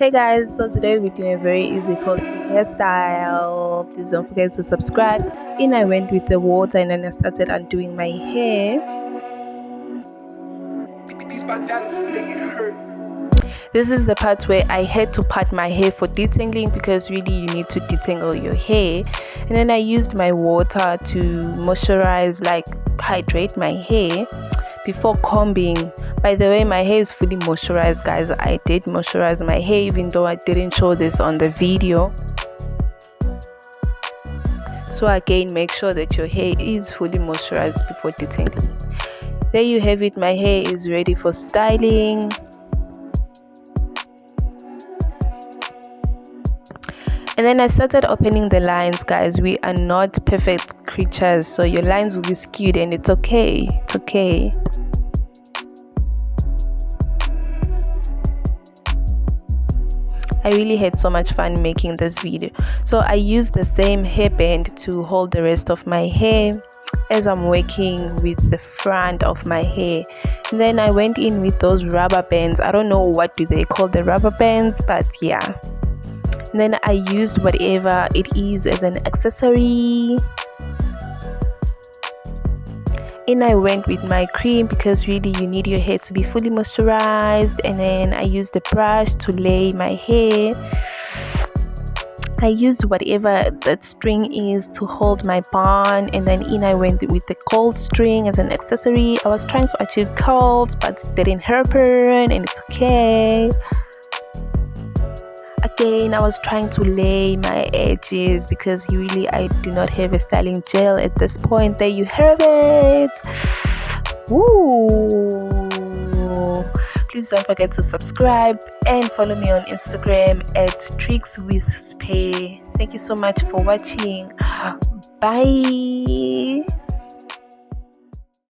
Hey guys, so today we're doing a very easy first hairstyle. Please don't forget to subscribe. In I went with the water and then I started undoing my hair. This is the part where I had to part my hair for detangling, because really you need to detangle your hair. And then I used my water to moisturize, like hydrate my hair before combing. By the way, my hair is fully moisturized, guys. I did moisturize my hair even though I didn't show this on the video. So again, make sure that your hair is fully moisturized before detangling. There you have it. My hair is ready for styling. And then I started opening the lines, guys. We are not perfect creatures, so your lines will be skewed and it's okay. It's okay. I really had so much fun making this video. So I used the same hairband to hold the rest of my hair as I'm working with the front of my hair. And then I went in with those rubber bands. I don't know what do they call the rubber bands, but yeah. And then I used whatever it is as an accessory. And I went with my cream because really you need your hair to be fully moisturized. And then I used the brush to lay my hair. I used whatever that string is to hold my bun, and then in I went with the cold string as an accessory. I was trying to achieve curls, but it didn't happen, and it's okay. Again, I was trying to lay my edges because really I do not have a styling gel at this point. There you have it. Woo! Please don't forget to subscribe and follow me on Instagram at @trickswithspay. Thank you so much for watching. Bye.